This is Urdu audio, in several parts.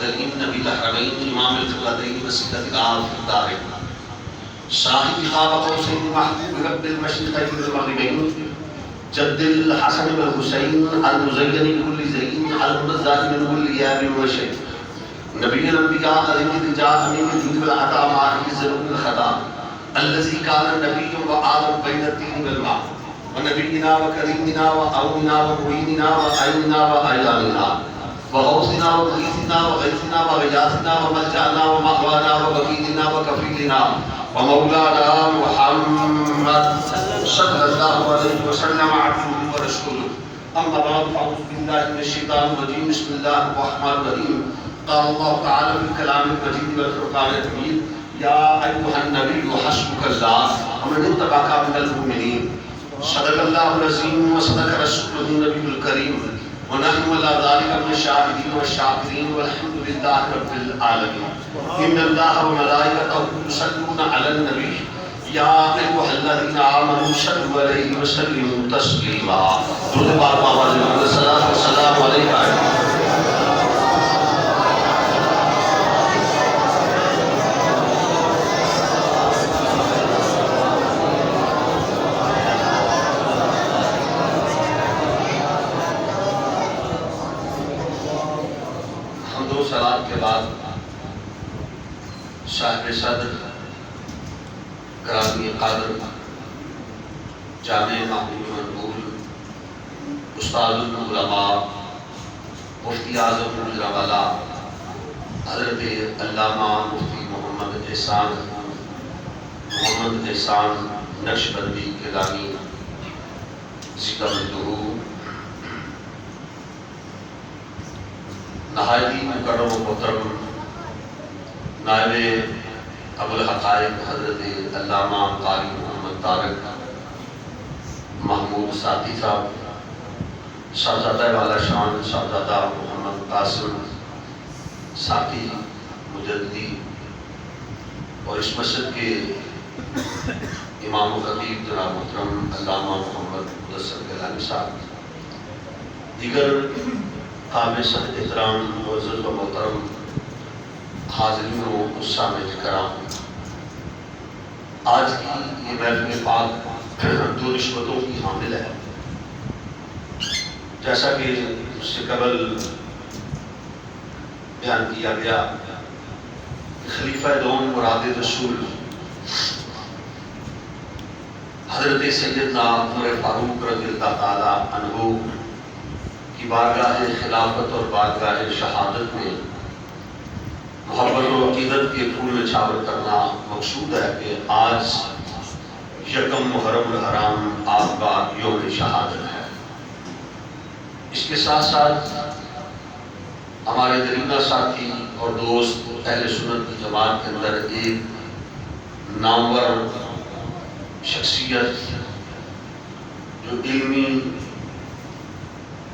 جلیم نبی الحرمین امام القبلتین وسیلۃ العام فی الدارین صاحب قاب قوسین محبوب رب المشرقین والمغربین جد الحسن والحسین المزین بكل زین المنزہ من كل یاب وشین نبی الانبیاء علیہ الرجاء امین الجود والعطاء ماہی ضرور الخطا الذي كان النبي وآدم بين الطين والماء ونبينا وكريمنا وأولنا ومعيننا وأعيننا وأعياننا وغوثنا ومغيثنا وغيثنا وغياثنا وملجأنا ومأوانا ووكيلنا وكفيلنا ومولانا محمد صلى الله عليه وسلم عبده ورسوله أما بعد فأعوذ بالله من الشيطان الرجيم بسم الله الرحمن الرحيم قال الله تعالى في الكلام المجيد والفرقان الحميد یا ایھا النبی حسبک اللہ ومن اتبعک من المؤمنین صدق اللہ العظیم وصدق رسولہ النبی الکریم ونحن علی ذلک من الشاہدین والشاکرین والحمد للہ رب العالمین ان اللہ وملائکتہ یصلون علی النبی یا ایھا الذین آمنوا صلوا علیہ وسلموا تسلیما درود پاک آواز میں صلاۃ و سلام علیہ کے بعد صاحب صدر گرامی قادر جامع محبوب منقول استاد العلماء مفتی اعظم گجرانوالہ حضرت علامہ مفتی محمد احسان نقشبندی گیلانی ذکر الدہور نہایتی مکرم و محترم نائب ابوالحقائق حضرت علامہ قاری محمد طارق محمود ساتھی صاحب صاحبزادہ والا شان صاحبزادہ محمد قاسم ساتھی مجددی اور اس مسجد کے امام و خطیب جناب محترم علامہ محمد مدثر گیلانی صاحب دیگر قابل صد احترام معزز و محترم حاضرین و سامعین کرام آج کی یہ محفل پاک دو نسبتوں کی حامل ہے جیسا کہ اس سے قبل بیان کیا گیا خلیفہ دوم مراد رسول حضرت سیدنا عمر فاروق رضی اللہ تعالی عنہ کی بارگاہ خلافت اور بارگاہ شہادت میں محبت و عقیدت کے پھول نچھاور کرنا مقصود ہے کہ آج یکم محرم الحرام آپ کا یوم شہادت ہے۔ اس کے ساتھ ساتھ ہمارے درینہ ساتھی اور دوست اہل سنت کی جماعت کے اندر ایک نامور شخصیت جو علمی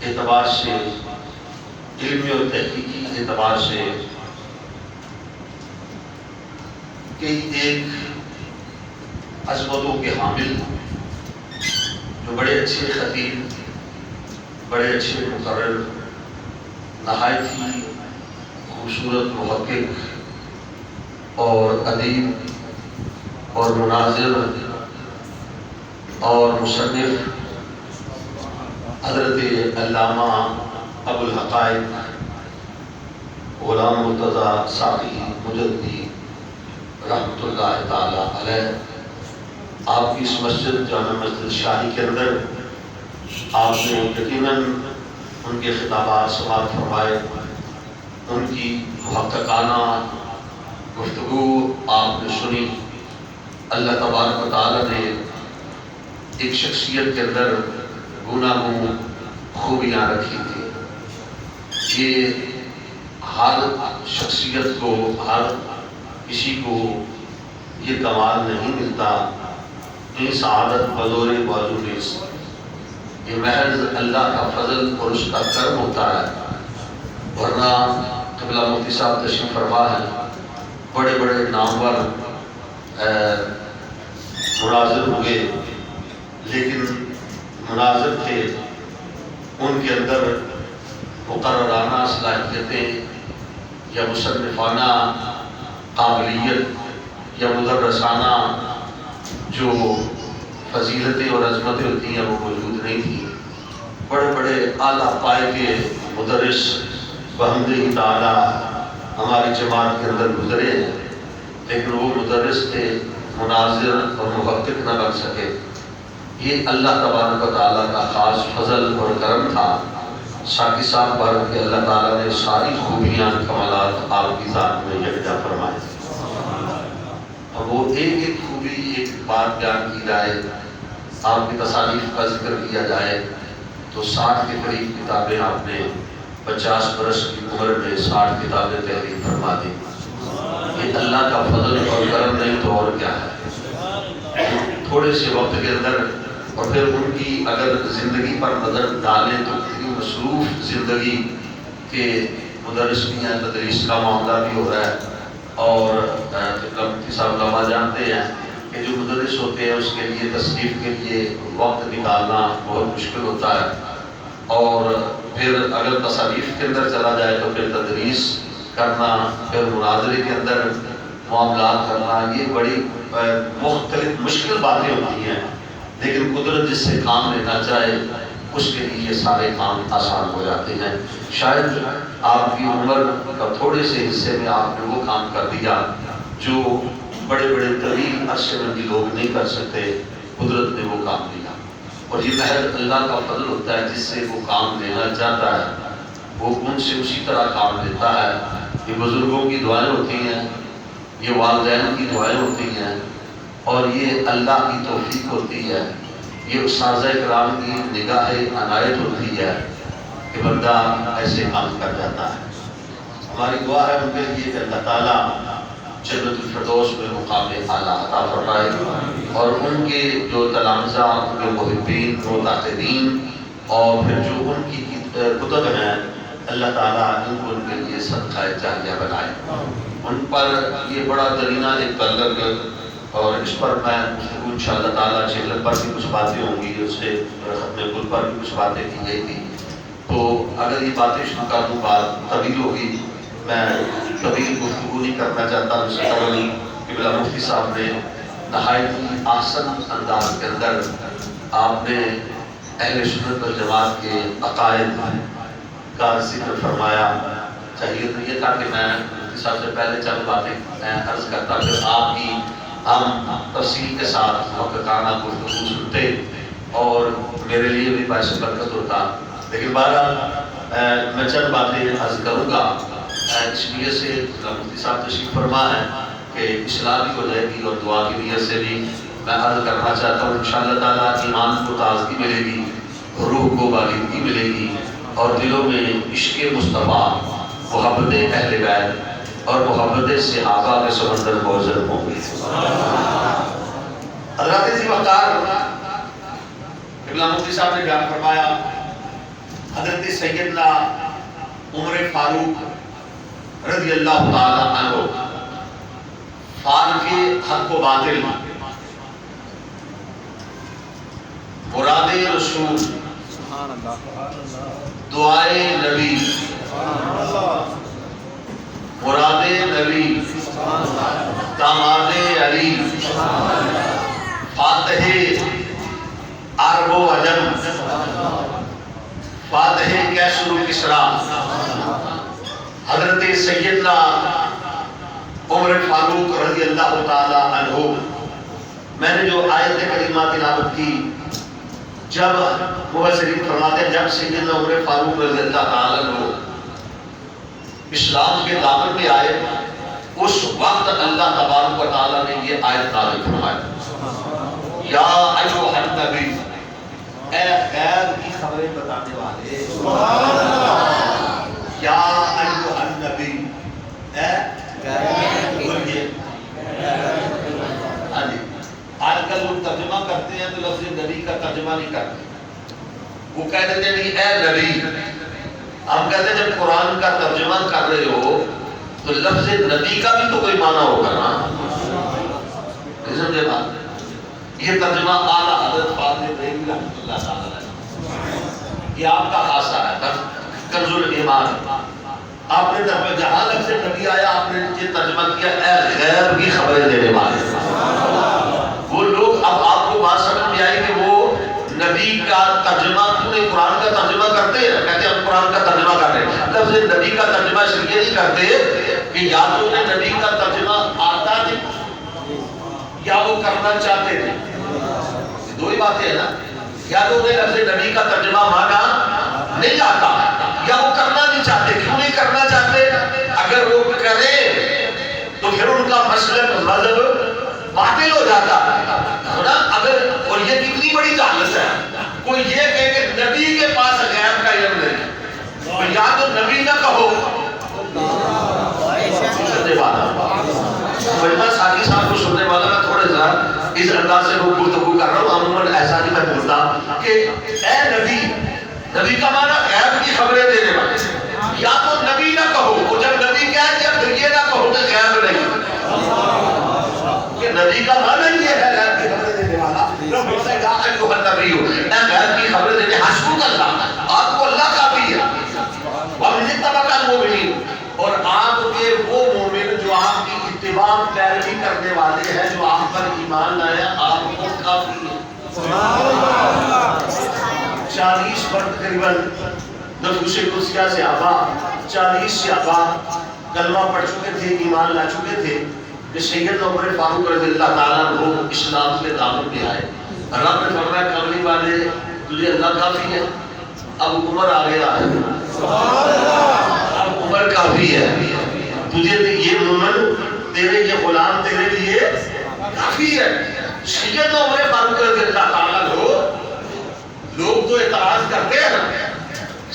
اعتبار سے علمی اور تحقیقی اعتبار سے کئی ایک عظمتوں کے حامل جو بڑے اچھے خطیب بڑے اچھے مقرر نہایت ہی خوبصورت محقق اور ادیب اور مناظر اور مصنف حضرت علامہ ابوالحقائق غلام مرتضیٰ ساقی مجددی رحمۃ اللہ تعالی علیہ آپ کی اس مسجد جامع مسجد شاہی کے اندر آپ نے یقیناً ان کے خطابات سماعت فرمائے، ان کی محققانہ گفتگو آپ نے سنی۔ اللہ تبارک و تعالی نے ایک شخصیت کے اندر گناہوں خوبیاں رکھی تھی۔ یہ ہر شخصیت کو ہر کسی کو یہ کمال نہیں ملتا، یہ سعادت بدور بازو نیست، یہ محض اللہ کا فضل اور اس کا کرم ہوتا ہے۔ ورنہ قبلہ مفتی صاحب تشریف فرما ہے، بڑے بڑے نامور مناظر ہوئے، لیکن مناظر تھے ان کے اندر مقررانہ صلاحیتیں یا مصنفانہ قابلیت یا مدرسانہ جو فضیلتیں اور عظمتیں ہوتی ہیں وہ موجود نہیں تھیں. بڑے بڑے اعلیٰ پائے کے مدرس بحمدہ تعالیٰ ہماری جماعت کے اندر گزرے ہیں، لیکن وہ مدرس تھے، مناظر اور محقق نہ بن سکے. یہ اللہ تبارک و تعالیٰ کا خاص فضل اور کرم تھا. ساقی صاحب پر کہ اللہ تعالیٰ نے ساری خوبیاں کمالات آپ کی ذات میں یکجا فرمائے. اور وہ ایک ایک خوبی، ایک بات بیان کی جائے، آپ کی تصانیف کا ذکر کیا جائے تو 60 کے قریب کتابیں آپ نے 50 برس کی عمر میں 60 کتابیں تحریر فرما دی. یہ اللہ کا فضل اور کرم نہیں تو اور کیا ہے. تھوڑے سے وقت کے اندر اور پھر ان کی اگر زندگی پر نظر ڈالیں تو اتنی مصروف زندگی کے مدرس بھی ہیں، تدریس کا معاملہ بھی ہو رہا ہے. اور مفتی صاحب لمحہ جانتے ہیں کہ جو مدرس ہوتے ہیں اس کے لیے تصنیف کے لیے وقت نکالنا بہت مشکل ہوتا ہے. اور پھر اگر تصانیف کے اندر چلا جائے تو پھر تدریس کرنا، پھر مناظرے کے اندر معاملات کرنا، یہ بڑی مختلف مشکل باتیں ہوتی ہیں. لیکن قدرت جس سے کام لینا چاہے اس کے لیے یہ سارے کام آسان ہو جاتے ہیں. شاید آپ کی عمر کا تھوڑے سے حصے میں آپ نے وہ کام کر دیا جو بڑے بڑے طویل عرصے میں بھی لوگ نہیں کر سکتے. قدرت نے وہ کام دیا اور یہ محض اللہ کا فضل ہوتا ہے. جس سے وہ کام لینا چاہتا ہے وہ ان سے اسی طرح کام لیتا ہے. یہ بزرگوں کی دعائیں ہوتی ہیں، یہ والدین کی دعائیں ہوتی ہیں، اور یہ اللہ کی توفیق ہوتی ہے. یہ اساتذہ کرام کی نگاہ عنایت ہوتی ہے کہ بندہ ایسے کام کر جاتا ہے. ہماری دعا ہے ان کے لیے کہ اللہ تعالیٰ جنت الفردوس میں مقام اعلیٰ عطا فرمائے، اور ان کے جو تلامذہ، ان کے محبین، متعاقدین، اور پھر جو ان کی کتب ہیں، اللہ تعالیٰ ان کو ان کے لیے صدقہ جاریہ بنائے. ان پر یہ بڑا درینہ ایک تعلق، اور اس پر میں انشاءاللہ تعالیٰ چہلت پر بھی کچھ باتیں ہوں گی، اس سے ختم کل پر بھی کچھ باتیں کی گئی تھی. تو اگر یہ باتیں شروع کر دوں بات طویل ہوگی. میں طویل گفتگو نہیں کرنا چاہتا. اس سے قبل قبلہ مفتی صاحب نے نہایت ہی احسن انداز کے اندر آپ نے اہل سنت والجماعت کے عقائد کا ذکر فرمایا. چاہیے تو یہ تھا کہ میں مفتی صاحب سے پہلے چند باتیں عرض کرتا، پھر آپ کی ہم تفصیل کے ساتھ محققانہ گفتگو سنتے اور میرے لیے بھی باعث برکت ہوتا. لیکن بہرحال میں چند باتیں عرض کروں گا. اس لیے سے مفتی صاحب تشریف فرما ہے کہ اصلاح بھی ہو جائے گی، اور دعا کی نیت سے بھی میں عرض کرنا چاہتا ہوں انشاءاللہ تعالیٰ ایمان کو تازگی ملے گی، روح کو بالغی ملے گی، اور دلوں میں عشق مصطفیٰ، محبت اہل بیت اور محبت صحابہ کے سمندر موجود ہوں گے. حضرت ذی وقار قبلہ مفتی صاحب نے بیان فرمایا، حضرت سیدنا عمر فاروق رضی اللہ تعالی عنہ فارق حق و باطل، مراد رسول، دعائے نبی، مراد نبی، داماد علی، فاتح عرب و عجم، فاتح کیسر و کسریٰ، حضرت سیدنا عمر فاروق رضی اللہ تعالی عنہ. میں نے جو آیت کریمہ تلاوت کی، جب مفسرین فرماتے ہیں جب سیدنا عمر فاروق رضی اللہ تعالی عنہ اسلام کے دامن میں آئے، اس وقت اللہ تبارک و تعالی نے یہ آیت نازل فرمائی، یا ایھا النبی، اے غیب کی خبریں بتانے والے، یا ایھا النبی، اے بولیے. آج کل لوگ ترجمہ کرتے ہیں تو لفظ نبی کا ترجمہ نہیں کرتے، وہ کہہ دیتے ہیں اے نبی. ہم کہتے ہیں جب قرآن کا ترجمہ کر رہے ہو تو لفظ نبی کا بھی تو کوئی معنی ہوگا نا. سمجھے بات؟ یہ ترجمہ اعلیٰ حضرت فاضل بریلوی رحمۃ اللہ تعالی علیہ، یہ آپ کا خاصہ ہے، کنز الایمان. آپ نے جہاں لفظ نے ترجمہ کیا اے غیب کی خبریں دینے والے. وہ لوگ اب آپ کو بات سمجھ میں آئی کہ وہ نبی کا ترجمہ پورے قرآن کا ترجمہ کرتے ہیں. کہتے ہیں ہم قرآن کا ترجمہ کر رہے ہیں. لفظ نبی کا ترجمہ اس لیے نہیں کرتے کہ یا تو انہیں نبی کا ترجمہ آتا نہیں یا وہ کرنا چاہتے تھے. دو ہی باتیں ہیں نا. یا تو انہیں لفظ نبی کا ترجمہ مانا نہیں آتا یا وہ کرنا نہیں چاہتے. کیوں نہیں کرنا چاہتے؟ اگر وہ کریں تو پھر ان کا مسلک مذہب باطل ہو جاتا ہے نا. اگر اور یہ کتنی بڑی جہالت ہے. کوئی یہ کہے کہ نبی کے پاس غیب کا علم نہیں. یا تو نبی نہ کہو مجمع ساقی صاحب کو سننے والا میں تھوڑے ذرا اس انداز سے گفتگو کر رہا ہوں. عموماً ایسا نہیں میں بولتا کہ اے نبی. نبی کا معنی غیب کی خبریں دینے والے. یا تو نبی نہ کہو. اور جب نبی کہہ دیا پھر یہ نہ کہو کہ غیب نہیں. کہ نبی کا معنی یہ ہے غیب کی خبریں دینے والا. نبی ہو اے غیب کی خبریں دینے حسبک اللہ. آپ کو اللہ کافی ہے. وَمِنِ اتَّبَعَكَ الْمُؤْمِنِينَ. اور آپ کے وہ مومن جو آپ کی اتباع پیروی کرنے والے ہیں جو آپ پر ایمان لائے آپ کو کافی ہے. 40 پر تقریباً نفوس قدسیہ صحابہ 40 صحابہ کلمہ پڑھ چکے تھے, ایمان لا چکے تھے کہ سید عمر فاروق رضی اللہ تعالیٰ عنہ اسلام کے دامن میں آئے. رب نے فرمایا کملی والے تجھے اللہ کافی ہے. اب عمر آ گیا ہے. اب عمر کافی ہے. تجھے یہ مومن تیرے یہ غلام تیرے لیے کافی ہے. سید عمر فاروق رضی اللہ تعالیٰ عنہ لوگ تو اعتراض کرتے ہیں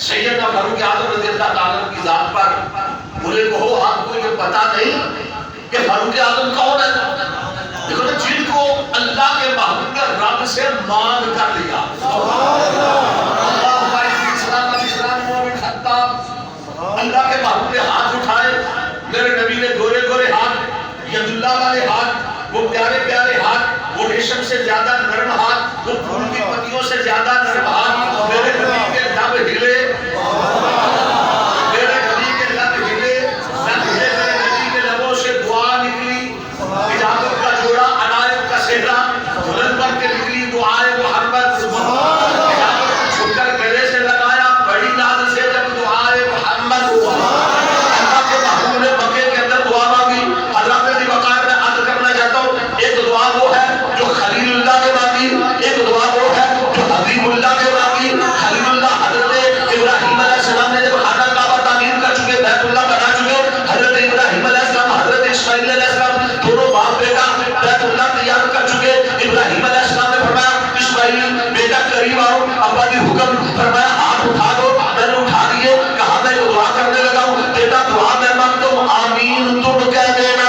سیدنا فاروق اعظم رضی اللہ تعالیٰ کی ذات پر. انہیں کہو آپ کو یہ پتا نہیں کہ فاروق اعظم کون ہے؟ دیکھو نا, جن کو اللہ کے محبوب نے رب سے مانگ کر لیا. اللہ کے محبوب نے ہاتھ اٹھائے. میرے نبی نے گورے گورے ہاتھ, ید اللہ والے ہاتھ, وہ پیارے پیارے ہاتھ, وہ ریشم سے زیادہ نرم ہاتھ, وہ پھول کی پتیوں سے زیادہ نرم ہاتھ. میرے نبی کے لب ہلے, میرے نبی کے لب ہلے, میرے نبی کے لبوں سے دعا نکلی. اجابت کا جوڑا, عنایت کا صحرا, بلند بن کے نکلی دعائے محمد. چھپ کر گلے سے لگایا بڑی ناز سے جب دعائے محمد. اللہ کے محبوب نے مکے کے اندر دعا مانگی. اللہ نے وقار میں عرض کرنا چاہتا ہوں, ایک دعا وہ ہے جو خلیل اللہ نے مانگی, ایک دعا وہ ہے جو حبیب اللہ نے مانگی. خلیل اللہ حضرت ابراہیم علیہ السلام نے جب خانہ کعبہ تعمیر کر چکے, بیت اللہ بنا چکے, حضرت ابراہیم علیہ السلام حضرت اسماعیل علیہ السلام دونوں باپ بیٹا بیت اللہ تیار کر چکے. ابراہیم علیہ السلام نے فرمایا اسماعیل بیٹا قریب آؤ, ابا نے حکم فرمایا ہاتھ اٹھا دو. میں نے اٹھا دیے, کہا میں دعا کرنے لگا ہوں. بیٹا دعا میں مانگتا ہوں آمین تم کہہ دینا.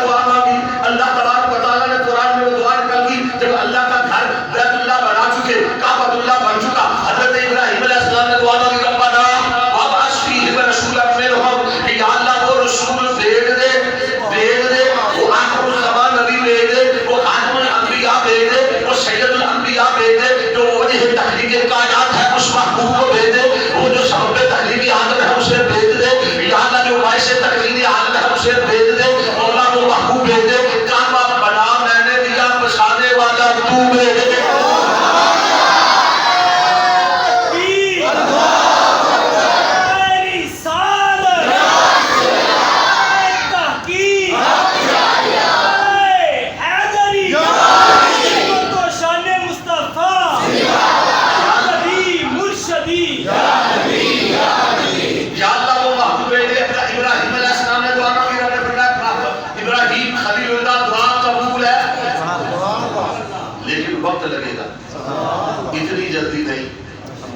دعا مانگی, اللہ تبارک و تعالیٰ نے قرآن میں وہ دعا نکل گئی. جب اللہ کا گھر بیت اللہ بنا چکے, کعبۃ اللہ بن چکا, حضرت ابراہیم علیہ السلام نے دعا مانگی ربنا وابعث فیہم رسولا منہم. یا اللہ وہ رسول بھیج دے, بھیج دے, وہ آخر الزمان نبی بھیج دے, وہ خاتم الانبیاء بھیج دے, وہ سید الانبیاء بھیج دے, جو وجہ تخلیق کائنات ہے اس محبوب کو بھیج دے, وہ جو سبب تخلیقی عالم ہے اسے بھیج دے. یا اللہ جو باعث تکوینی عالم ہے اسے بھیج دے. مولا وہ محبوب بھیج دے. کعبہ بنا میں نے دیا, بسانے والا تو بھیج دے. لگے گا اتنی جلدی نہیں.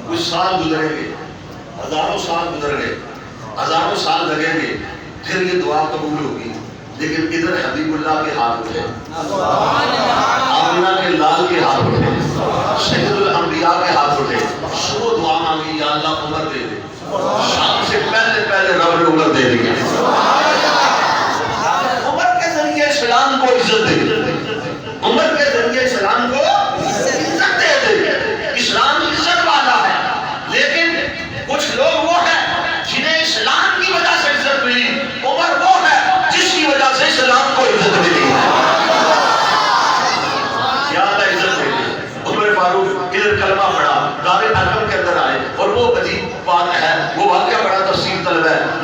کچھ سال گزریں گے, ہزاروں سال گزر گئے, ہزاروں سال لگیں گے, پھر یہ دعا قبول ہوگی. لیکن ادھر حبیب اللہ کے ہاتھ اٹھے, آمینہ کے لال کے ہاتھ اٹھے, سید الانبیاء کے ہاتھ اٹھے. شروع دعا مانگی یا اللہ عمر دے دے. شام سے پہلے پہلے رب نے عمر دے دی. عمر کے ذریعے اسلام کو عزت دے, عمر کے ذریعے اسلام کو عزت دے دے. اسلام عزت والا ہے, لیکن کچھ لوگ وہ ہیں جنہیں اسلام کی وجہ سے عزت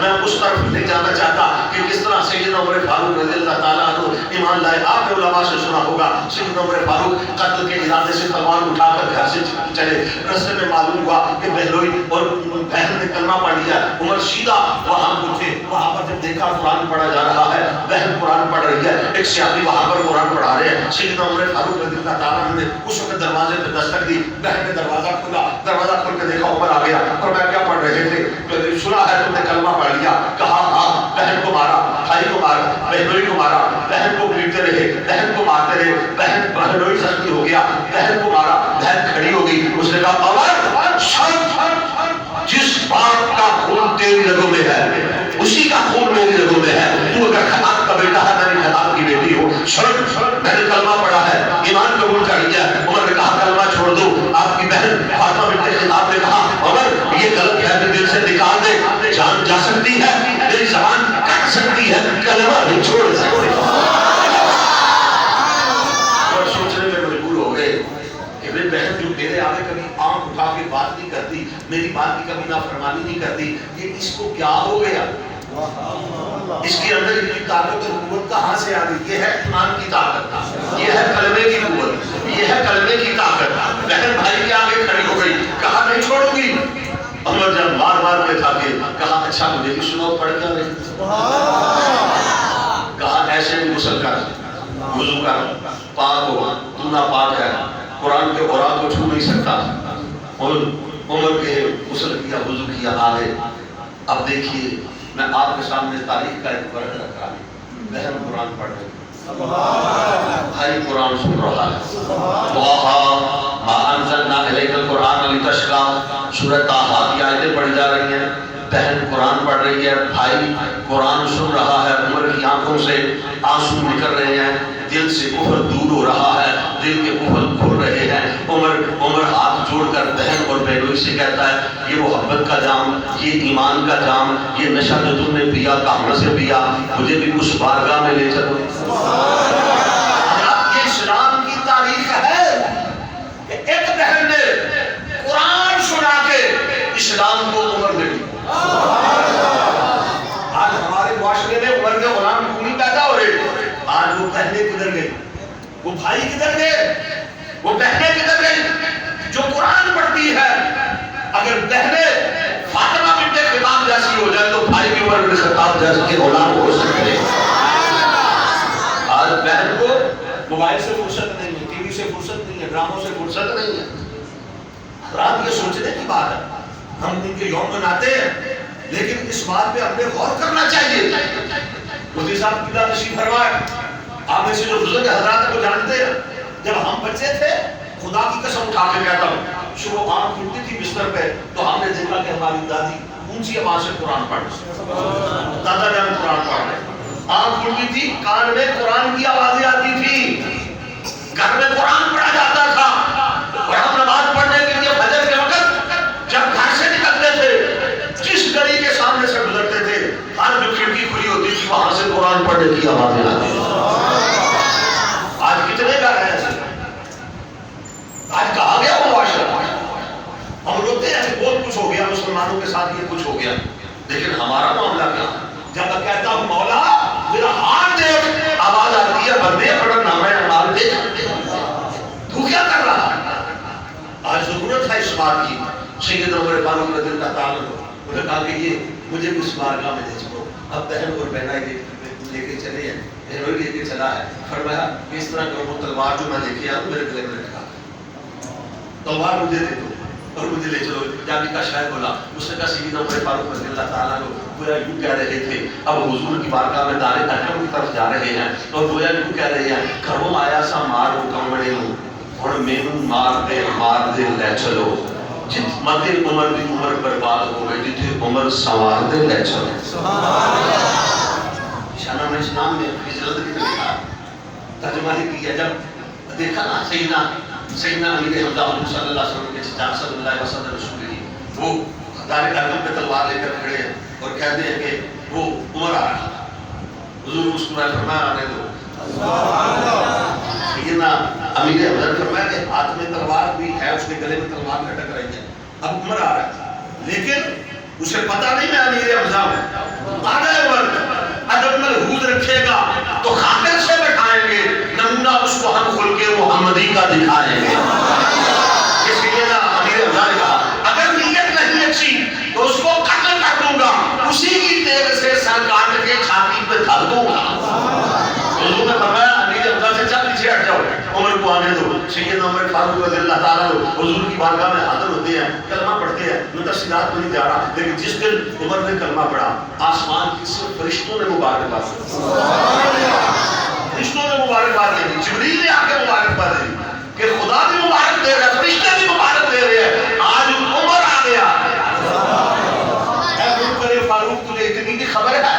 میں اس طرف نہیں جانا چاہتا کہ کس طرح سیدنا عمر فاروق رضی اللہ تعالیٰ عنہ ایمان لائے. آپ نے علماء سے سنا ہوگا سیدنا عمر فاروق قتل کے ارادے سے تلوار اٹھا کر گھر سے چلے. راستے میں معلوم ہوا کہ بہلوئی اور بہن نے کلمہ پڑھ لیا. عمر سیدھا وہاں پہنچے. وہاں پر جب دیکھا قرآن پڑھا جا رہا ہے, بہن قرآن پڑھ رہی ہے, ایک سیاسی وہاں پر قرآن پڑھا رہے ہیں. سیدنا عمر فاروق رضی اللہ تعالیٰ عنہ نے اس وقت دروازے پہ دستک دی. بہن نے دروازہ کھولا, دروازہ کھول کے دیکھا عمر آ گیا. اور میں کیا پڑھ رہے تھے؟ سنا ہے تم نے کلمہ پڑھ لیا. کہا ہاں. بہن کو مارا, بھائی کو مارا, بہنوئی کو مارا, بہن کو پیٹتے رہے, بہن کو مارتے رہے. بہنوئی زخمی ہو گیا, بہن کو مارا, بہن کھڑی ہو گئی. اس نے کہا عمر جس باپ کا خون تیری رگوں میں ہے اسی کا خون میری رگوں میں ہے. تو اگر خطاب کا بیٹا ہے, میں نے خطاب کی بیٹی ہوں. میں نے کلمہ پڑھا ہے, ایمان قبول کر لیا. عمر نے کہا کلمہ چھوڑ دو. آپ کی بہن فاطمہ بنت خطاب نے کہا عمر یہ غلط ہے, دل سے نکال دے. جان جا سکتی ہے, میری زبان کٹ سکتی ہے, کلمہ نہیں چھوڑ سکتی. اور سوچنے میں مجبور ہو گئے کہ میری بہن جو میرے آگے کبھی آنکھ اٹھا کے بات نہیں کرتی, میری بات کی کبھی نافرمانی نہیں کرتی, یہ اس کو کیا ہو گیا؟ اس کے اندر اتنی طاقت اور قوت کہاں سے آ گئی؟ یہ ہے ایمان کی طاقت, یہ ہے کلمے کی قوت, یہ ہے کلمے کی طاقت. بہن بھائی کے آگے کھڑی ہو گئی, کہا نہیں چھوڑوں گی. عمر جب مار مار کے تھا کہ کہا اچھا مجھے بھی سنو, پڑھ کیا رہی. کہا ایسے بھی غسل کر, وضو کر, پاک ہو, تو ناپاک ہے, قرآن کے اوراق کو چھو نہیں سکتا. اور عمر کے غسل کیا, وضو کیا, آگے. اب دیکھیے میں آپ کے سامنے تاریخ کا ایک ورق رکھ رہا ہوں. بہن قرآن پڑھ رہی, بھائی قرآن سن رہا ہے. ما انزلنا الیک القرآن لتشقی, سورۃ طٰہٰ کی آیتیں پڑھی جا رہی ہیں. بہن قرآن پڑھ رہی ہے, بھائی قرآن سن رہا ہے. عمر کی آنکھوں سے آنسو نکل رہے ہیں, دل سے کفر دور ہو رہا ہے, دل کے کفر کھل رہے ہیں. عمر ہاتھ جوڑ کر بہن اور بہنوئی سے کہتا ہے یہ محبت کا جام, یہ ایمان کا جام, یہ نشہ جو تم نے پیا کہاں سے پیا, مجھے بھی اس بارگاہ میں لے چلو. یہ اسلام کی تاریخ ہے کہ ایک بہن نے قرآن سنا کے اسلام کو عمر دے دی. آج ہمارے معاشرے میں عمر کے غلام کیوں نہیں پیدا ہو رہے؟ آج وہ بہنیں کدھر گئی, وہ بھائی کدھر گئے, وہ بہنیں کدھر گئی جو قرآن پڑھتی ہے. اگر بہنیں فاطمہ بنت خطاب جیسی ہو جائے تو بھائی بھی عمر بن خطاب جیسے کے غلام ہو سکتے ہیں. آج بہن کو موبائل سے فرصت نہیں ہے, ٹی وی سے فرصت نہیں ہے, ڈراموں سے فرصت نہیں ہے. رات یہ سوچنے کی بات ہے, ہم ان کے یوم مناتے ہیں لیکن اس بات پہ ہمیں غور کرنا چاہیے. مفتی صاحب کی بات نصیب فرمائے, آپ میں سے جو بزرگ حضرات کو جانتے ہیں, جب ہم بچے تھے خدا کی قسم اٹھا کے کہتا ہوں, صبح آنکھ کھلتی تھی بستر پہ تو ہم نے دیکھا کہ ہماری دادی اونچی آواز سے قرآن پڑھ رہی, دادا جان قرآن پڑھ رہے. آنکھ کھلتی تھی, کان میں قرآن کی آوازیں آتی تھی, گھر میں قرآن پڑھا جاتا تھا. اور ہم نماز پڑھنے کے لیے فجر کے وقت جب گھر سے نکلتے تھے, جس گلی کے سامنے سے گزرتے تھے, ہر جو کھڑکی کھلی ہوتی تھی وہاں سے قرآن پڑھنے کی آوازیں آتی تھی. آج کتنے گھر ہیں ایسے؟ آج کہا گیا وہ معاشرہ. ہم روتے ہیں کہ بہت کچھ ہو گیا, مسلمانوں کے ساتھ یہ کچھ ہو گیا, لیکن ہمارا معاملہ کیا؟ جب میں کہتا ہوں مولا میرا ہاتھ دیکھ, آواز آتی ہے بندے پڑھ نامہ اعمال دیکھ, تو کیا کر رہا ہے؟ آج ضرورت ہے اس بات کی. سیدنا عمر فاروق رضی اللہ تعالیٰ عنہ نے کہا کہ یہ مجھے اس بارگاہ میں لے چلو. اب بہن اور بہنائی لے کے چلے ہیں, بہنوئی لے کے چلا ہے. فرمایا اس طرح کرو, وہ تلوار جو میں لے کے آیا میرے گلے میں رکھا, تلوار مجھے دے دو اور مجھے لے چلو. جابی کا شاعر بولا, اس نے کہا سیدنا عمر فاروق رضی اللہ تعالیٰ عنہ گویا یوں کہہ رہے تھے, اب حضور کی بارگاہ میں دار ارقم کی طرف جا رہے ہیں اور گویا یوں کہہ رہے ہیں, گھروں آیا سا مار کمڑے ہوں اور مینوں مار دے لے چلو, جت مدے عمر دی عمر برباد ہو گئی, جتھے عمر سوار دے لے چلو. شانہ میں اسلام میں ہجرت کی لکھا ترجمہ ہی کیا. جب دیکھا نا سیدنا امیر حمزہ صلی اللہ علیہ وسلم کے چچا صلی اللہ علیہ وسلم رسول ہی, وہ دار ارقم پہ تلوار لے کر کھڑے ہیں اور کہتے ہیں کہ وہ عمر آ رہا تھا. حضور مسکرائے, فرمایا آنے دو. سیدنا امیر حمزہ نے فرمایا کہ ہاتھ میں تلوار بھی ہے, اس کے گلے میں تلوار لٹک رہی ہے. اب عمر آ رہا تھا, لیکن اسے پتہ نہیں میں امیر حمزہ ہوں. آدھے وقت ادب ملحوظ رکھے گا تو خاطر سے بٹھائیں گے, نمونہ اس کو ہم خلق محمدی کا دکھائیں گے. اس لیے نا امیر حمزہ نے کہا اگر نیت نہیں اچھی تو اس کو قتل کر دوں گا, اسی کی تیر سے سر کاٹ کے چھاتی پہ دھر دوں گا. حضور نے فرمایا امیر حمزہ سے چل پیچھے ہٹ جاؤ, عمر کو آنے دو. سیدنا عمر فاروق رضی اللہ تعالیٰ حضور کی بارگاہ میں حاضر ہوتے ہیں, کلمہ پڑھتے ہیں. میں تفصیلات میں نہیں جا رہا, لیکن جس دن عمر نے کلمہ پڑھا آسمان کی صرف فرشتوں نے مبارکباد دی. فرشتوں نے مبارکباد دی, جبریل نے آ کے مبارکباد دی کہ خدا بھی مبارک دے رہا ہے, فرشتے بھی مبارک دے رہے ہیں. آج عمر آ گیا. اے منکر فاروق تجھے اتنی بھی خبر ہے,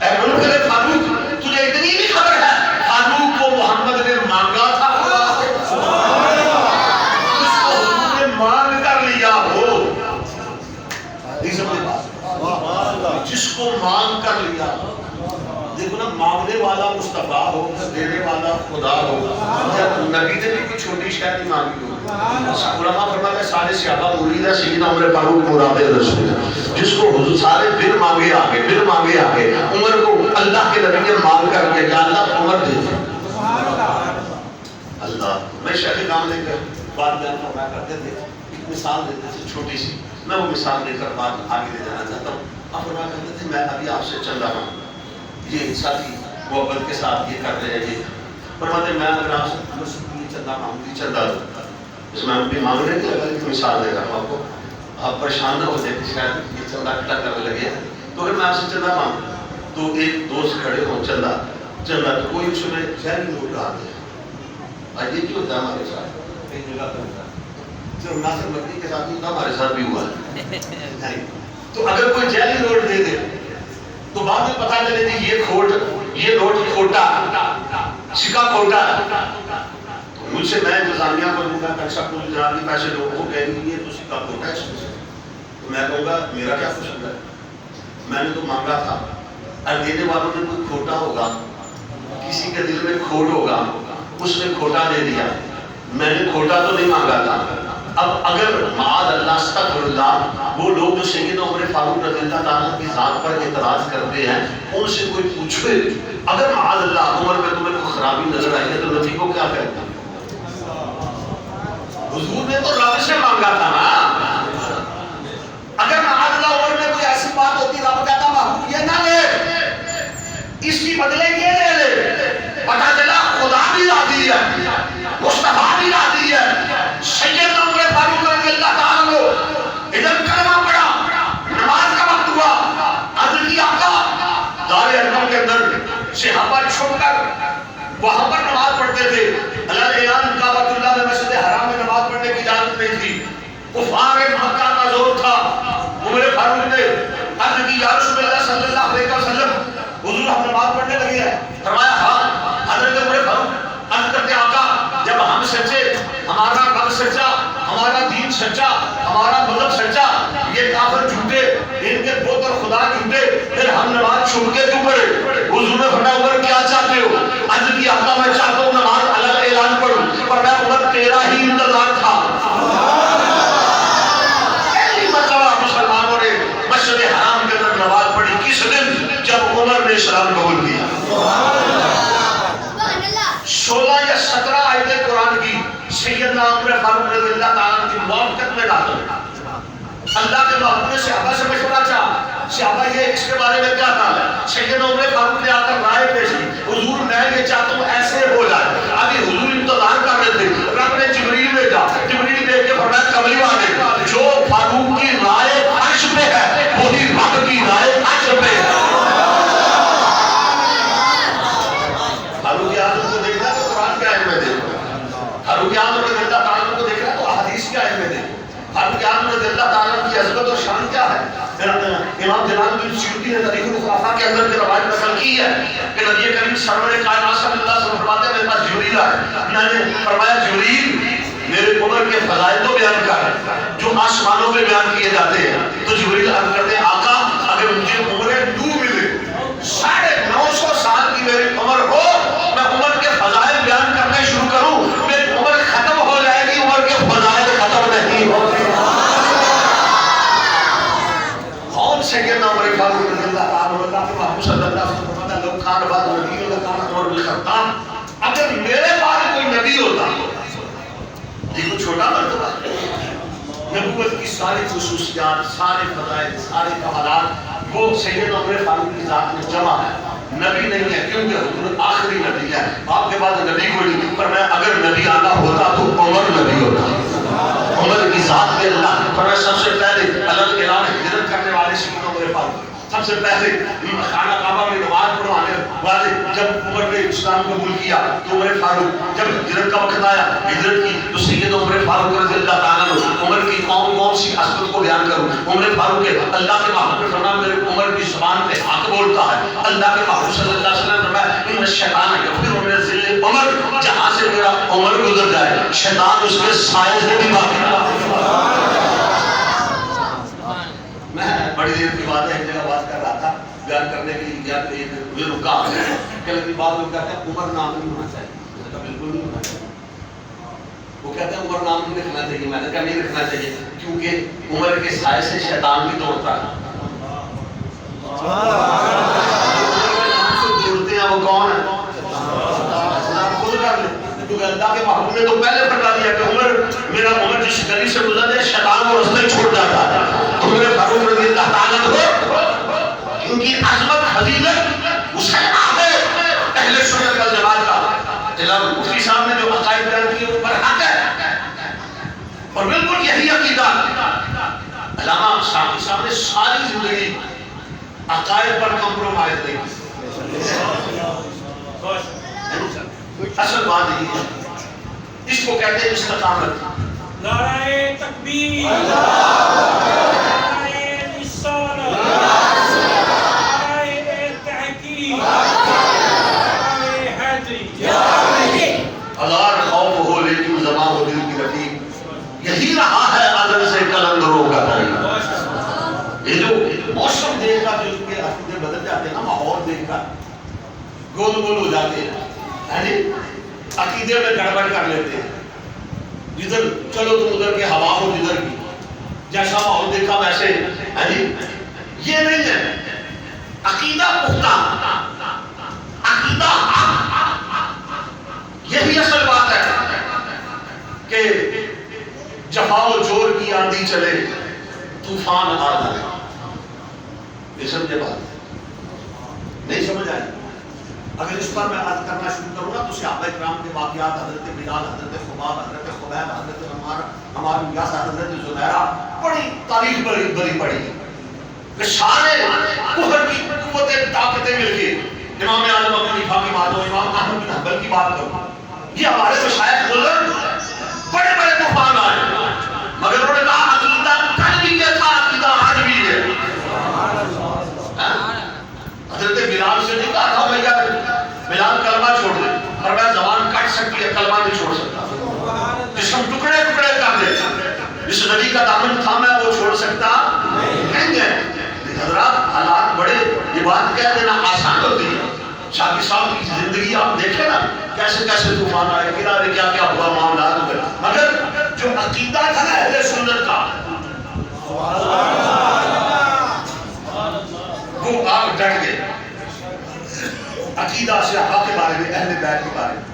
اے منکر فاروق تجھے اتنی بھی خبر ہے, فاروق کو محمد نے مانگا تھا, اس کو حضور نے مانگ کر لیا ہو. جس کو مانگ کر لیا, دیکھو نا, مانگنے والا مصطفیٰ ہو, دینے والا خدا ہو. نبی نے بھی کوئی چھوٹی شاید نہیں مانگی ہو. علماء فرماتے ہیں سارے صحابہ مرید ہے سیدنا عمر فاروق مراد رسول, جس کو حضور سارے پھر مانگے آگے, پھر مانگے آگے. عمر کو اللہ کے نبی نے مانگ کر کے یا اللہ عمر دے دے. اللہ, میں شیخ کام لے کر بات بیان فرمایا کرتے تھے, ایک مثال دیتے تھے چھوٹی سی, میں وہ مثال دے کر بات آگے لے جانا چاہتا ہوں. آپ فرمایا کرتے تھے میں ابھی آپ سے چل رہا ہوں, یہ ساتھی محبت کے ساتھ یہ کر رہے ہیں, یہ فرماتے میں اگر آپ سے یہ چندہ مانگی چندہ دوں, اس میں ہم بھی مانگ رہے ہیں. اگر ایک مثال دے رہا ہوں آپ کو, آپ پریشان نہ ہو جائے کہ شاید یہ چندہ اکٹھا کرنے لگے. تو اگر میں آپ سے چندہ مانگوں تو ایک دوست کھڑے ہوں, چندہ چندہ تو کوئی اس میں ذہنی نوٹ رہا ہے. آج یہ کیوں ہوتا ہے ہمارے ساتھ, کئی جگہ پہ ہوتا ہے, صرف ناصر مدنی کے ساتھ ہوتا, ہمارے ساتھ بھی ہوا ہے. تو اگر کوئی ذہنی نوٹ دے دے تو بعد میں پتہ چلے کہ یہ کھوٹ, یہ نوٹ کھوٹا, سکہ کھوٹا. مجھ سے میں انتظامیہ کو دوں گا پیسہ کو جناب کے پیسے لوگوں کو کہیں گے یہ تو سکہ کھوٹا ہے, تو میں کہوں گا میرا کیا قصور ہے, میں نے تو مانگا تھا. اور دینے والوں نے کوئی کھوٹا ہوگا, کسی کے دل میں کھوٹ ہوگا, اس نے کھوٹا دے دیا, میں نے کھوٹا تو نہیں مانگا تھا. اب اگر معاذ اللہ استغفر اللہ وہ لوگ جو سیدنا عمر فاروق رضی اللہ تعالیٰ کی ذات پر اعتراض کرتے ہیں, ان سے کوئی پوچھے اگر معاذ اللہ عمر میں تمہیں کوئی خرابی نظر آئی ہے تو نبی کو کیا کہتے ہیں؟ حضور نے تو رب سے مانگا تھا نا. اگر معاذ اللہ عمر میں کوئی ایسی بات ہوتی رب کہتا محبوب یہ نہ لے, اس کی بدلے یہ لے لے. پتہ چلا خدا بھی راضی ہے, مصطفیٰ بھی راضی ہے. سیدنا عمر فاروق رضی اللہ تعالیٰ عنہ ادھر کلمہ پڑھا, نماز کا وقت ہوا, عرض کی آقا دار ارقم کے اندر صحابہ چھپ کر وہاں پر نماز پڑھتے تھے. اللہ اعلان کعبۃ اللہ میں مسجد حرام میں نماز پڑھنے کی اجازت نہیں تھی. کفار مکہ کا زور تھا. عمر فاروق نے عرض کی یا رسول اللہ صلی اللہ علیہ وسلم حضور ہم نماز پڑھنے لگے ہیں. فرمایا ہاں. حضرت عمر فاروق عرض کرتے آقا جب ہم سچے, ہمارا رب سچا, ہمارا دین سچا, ہمارا مذہب سچا, یہ کافر جھوٹے, ان کے بت اور خدا جھوٹے, پھر ہم نماز چھوڑ کے کیوں پڑھے؟ حضور نے فرمایا عمر کیا چاہتے ہو؟ عرض کی آقا میں چاہتا ہوں نماز الگ اعلان پڑھوں. فرمایا عمر تیرا ہی انتظار تھا. پہلی مرتبہ مسلمانوں نے مسجد حرام کے اندر نماز پڑھی کس دن؟ جب عمر نے اسلام قبول کیا. 16 یا 17 آیتیں قرآن کی سیدنا عمر فاروق رضی اللہ تعالیٰ کی موافقت میں نازل. اللہ کے محبوب نے صحابہ سے مشورہ چاہا, صحابہ یہ اس کے بارے میں کیا کہا ہے؟ سیدنا عمر فاروق نے آ کر رائے پیش کی, حضور میں یہ چاہتا ہوں ایسے ہو جائے. ابھی حضور انتظار کر رہے تھے, رب نے جبریل بھیجا, جبریل بھیج کے فرمایا کملی والے جو فاروق کی رائے عرش پہ ہے وہی رب کی رائے عرش پہ ہے. فاروق اعظم کو دیکھنا تو قرآن کے آئے میں دیکھو, فاروق اعظم رضی اللہ تعالیٰ کو دیکھنا تو احادیث کے آئے میں دیکھو. فاروق اعظم رضی اللہ تعالیٰ کی عظمت اور شان کیا ہے؟ امام جلال الدین سیوطی نے تاریخ الخلفاء کے اندر روایت نقل کی ہے کہ نبی کریم سرور کائنات صلی اللہ علیہ وسلم فرماتے ہیں میرے پاس جبریل آئے. میں نے فرمایا جبریل میرے عمر کے فضائل تو بیان کر جو آسمانوں میں بیان کیے جاتے ہیں. تو جبریل عرض کرتے ہیں آقا اگر مجھے عمر نو ملے 950 سال کی میری عمر ہو, میں عمر کے فضائل بیان کرنے شروع کروں, میری عمر ختم ہو جائے گی, عمر کے فضائل ختم نہیں ہوتے. سیدنا عمر فاروق رضی اللہ تعالیٰ عنہ کے محبوب صلی اللہ علیہ وسلم فرماتا لو کان بعد نبی لکان عمر بن الخطاب، اگر میرے بعد کوئی نبی ہوتا، یہ کوئی چھوٹا مرتبہ ہے، نبوت کی ساری خصوصیات، سارے فضائل، سارے کمالات وہ سیدنا عمر فاروق کی ذات میں جمع ہے. نبی نہیں ہے کیونکہ حضور آخری نبی ہے، آپ کے بعد نبی کوئی نہیں، پر میں اگر نبی آنا ہوتا تو عمر نبی ہوتا. عمر کی ذات میں اللہ فرمایا سب سے پہلے اللہ کے اعلان ہجرت کرنے والے سیدنا عمر فاروق، سب سے پہلے خانہ کعبہ میں نماز پڑھوانے والے جب عمر نے اسلام قبول کیا تو عمر فاروق، جب ہجرت کا وقت آیا ہجرت کی تو سیدنا عمر فاروق رضی اللہ تعالیٰ عنہ، عمر کی کون سی عظمت کو بیان کروں. عمر فاروق کے اللہ کے محبوب نے فرمایا میرے عمر کی زبان پہ حق بولتا ہے. اللہ کے محبوب صلی اللہ علیہ وسلم نے فرمایا ان الشیطان یفر من ذل عمر، جہاں سے میرا عمر گزر جائے شیطان اس کے سائے سے بھی باقی نہ. میں بڑی دیر کی بات ہے ایک جگہ بات کر رہا تھا بیان کرنے کے لیے مجھے رکا کہ لیکن بعض لوگ کہتے ہیں عمر نام نہیں ہونا چاہیے. بالکل نہیں ہونا چاہیے. وہ کہتے ہیں عمر نام نہیں رکھنا چاہیے. میں نے کہا نہیں رکھنا چاہیے کیونکہ عمر کے سائے سے شیطان بھی دوڑتا ہے. دوڑتے ہیں وہ کون ہے؟ خود کر لیں. کیونکہ اللہ کے محبوب نے تو پہلے بتا دیا کہ عمر میرا عمر جس گلی سے گزر جائے شیطان کو رستے چھوڑ جاتا ہے. عمر فاروق رضی اللہ تعالیٰ عنہ ان کی عظمت فضیلت مسلمہ ہے اہل سنت والجماعت کا علم مفتی صاحب نے جو عقائد بیان کیے وہ پر حق ہے اور بالکل یہی عقیدہ علامہ صاحب نے ساری زندگی عقائد پر کمپرومائز نہیں کی. اصل بات یہ ہے اس کو کہتے ہیں استقامت. نعرہ تکبیر، نعرہ رسالت، نعرہ تحقیق، نعرہ حیدری. ہزار خوف ہو لیکن زباں ہو دل کی رفیق، یہی رہا ہے ازل سے کلندروں کا طریقہ. یہ جو موسم دیکھ کر جو کے عقیدے بدل جاتے ہیں نا، ماحول دیکھ کر گول گول ہو جاتے ہیں، عقیدے میں گڑبڑ کر لیتے ہیں. جدھر چلو تم ادھر کے ہوا ہو جدھر کی، جیسا ماحول دیکھا ویسے. یہ نہیں ہے عقیدہ پختہ، عقیدہ یہی اصل بات ہے کہ جفا و جور کی آندھی چلے طوفان آ جائے. یہ سمجھے بات نہیں سمجھ آئی؟ اگر اس پر میں عرض کرنا شروع کروں گا تو صحابہ کرام کے واقعات، حضرت بلال، حضرت خباب، حضرت خبیب، حضرت عمار بن یاسر، حضرت زبیرہ، بڑی تاریخ بری پڑی کہ شان کفر کی قوتیں طاقتیں مل کے امام اعظم ابو حنیفہ کی بات ہو، امام احمد بن حنبل کی بات کرو، یہ ہمارے مشائخ گزر بڑے بڑے طوفان آئے مگر انہوں نے کہا عقیدہ کل بھی یہ تھا عقیدہ آج بھی ہے. حضرت بلال سے نہیں کہا تھا بھیا بلال کلمہ چھوڑ دے، اور میں زبان کٹ سکتی ہے کلمہ نہیں چھوڑ سکتا. جسم ٹکڑے ٹکڑے کر دے، جس نبی کا دامن تھاما وہ چھوڑ سکتا نہیں ہے. حضرات حالات بڑے، یہ بات کہہ دینا آسان ہوتی ہے. شاہی صاحب کی زندگی آپ دیکھیں نا کیسے کیسے طوفان آئے، کنارے کیا کیا ہوا، معاملات ہوئے، مگر جو عقیدہ تھا نا اہل سنت کا وہ آپ ڈٹ گئے. عقیدہ صحابہ کے بارے میں، اہل بیت کے بارے میں،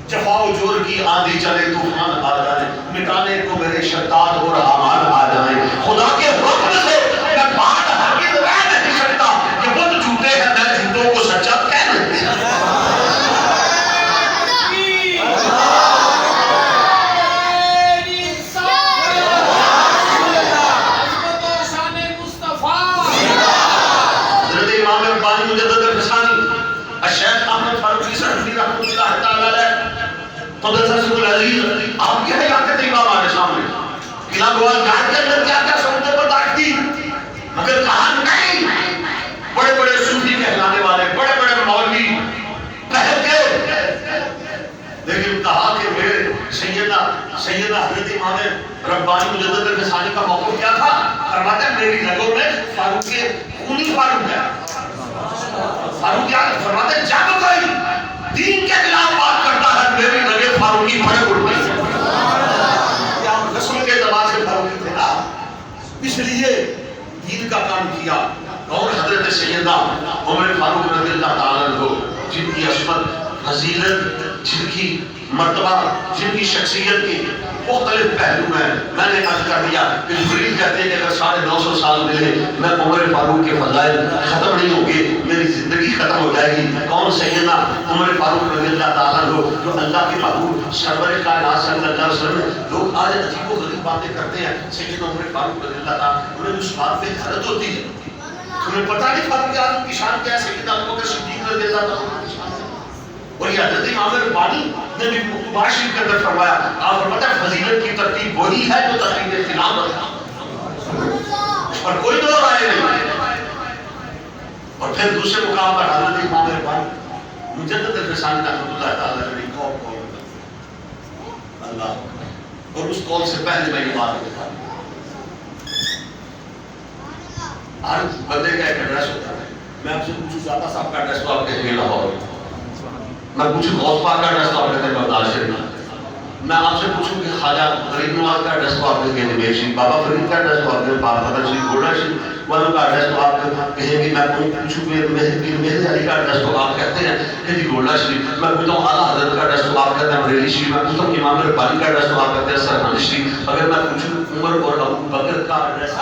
جفا و جور کی آندھی چلے طوفان آ جائے، مٹانے کو میرے شداد اور اعمال آ جائیں. خدا کے حکم سے میں بات ہرگز رہ نہیں سکتا کہ وہ جھوٹے ہیں میں جھوٹوں کو سچا کہہ نہیں سکتا. الشیخ احمد فاروقی صاحب رحمۃ اللہ تعالی علیہ قدس العزیز آپ کی حیات امام ہمارے سامنے قلعہ گوال گھاٹ کے اندر کیا کیا سمجھے برداشت کی، مگر کہا نہیں. بڑے بڑے صوفی کہلانے والے بڑے بڑے مولوی کہہ کے، لیکن کہا کہ میرے سیدنا حضرت امام ربانی مجدد الفسانی کا موقف کیا تھا؟ فرماتے ہیں میری رگوں میں فاروق کے خونی فاروق ہے. فاروق کیا فرماتے ہیں جب کوئی دین کے خلاف بات کرتا ہے میری رگیں فاروقی پھڑک اٹھتی ہیں. کیا رسول کے زمان سے فاروقی تھے نا، اس لیے دین کا کام کیا. اور حضرت سیدنا عمر فاروق رضی اللہ تعالیٰ عنہ جن کی عصمت، فضیلت، جن کی مرتبہ، جن کی شخصیت کی مختلف پہلو ہیں. میں نے عرض کر دیا کہ جبریل کہتے ہیں کہ اگر 950 سال ملے میں عمر فاروق کے فضائل ختم نہیں ہوں گے، میری زندگی ختم ہو جائے گی. کون؟ سیدنا عمر فاروق رضی اللہ تعالیٰ عنہ جو اللہ کے محبوب سرور کائنات صلی اللہ علیہ وسلم. لوگ آج عجیب و غریب باتیں کرتے ہیں. سیدنا عمر فاروق رضی اللہ تعالیٰ انہیں اس بات پہ حیرت ہوتی ہے. تمہیں پتہ نہیں فاروق اعظم کی شان کیا ہے؟ سیدنا ابوبکر صدیق رضی اللہ تعالیٰ کی شان ہے. اور یہ حضرت امام ربانی نے بھی مکتوبات شریف کے اندر فرمایا. آپ فرماتے ہیں فضیلت کی ترتیب وہی ہے جو ترتیب خلافت ہے، اور کوئی دو رائے نہیں. اور پھر دوسرے مقام پر حضرت امام ربانی مجدد الفسانی رحمۃ اللہ تعالیٰ نے قول اللہ، اور اس قول سے پہلے میں یہ بات بتا دوں. ہر بندے کا ایک ایڈریس ہوتا ہے. میں آپ سے پوچھوں داتا صاحب کا ایڈریس تو آپ کہیں گے لاہور. میں پوچھوں غوث پاک کا ایڈریس تو آپ کہتے ہیں بغداد شریف. میں آپ سے پوچھوں کہ خواجہ غریب نواز کا ایڈریس تو آپ کہیں گے نویر شریف. بابا فرید کا ایڈریس تو آپ کہیں بابا فتح شریف. گولڈا شریف والوں کا ایڈریس تو آپ کہیں گے. میں پوچھوں کہ مہدی علی کا ایڈریس تو آپ کہتے ہیں کہ جی گولڈا شریف. میں پوچھتا ہوں اعلیٰ حضرت کا ایڈریس تو آپ کہتے ہیں بریلی شریف. میں پوچھتا ہوں امام ربانی کا ایڈریس تو آپ کہتے ہیں سرحد شریف. اگر میں پوچھوں عمر اور ابو بکر کا ایڈریس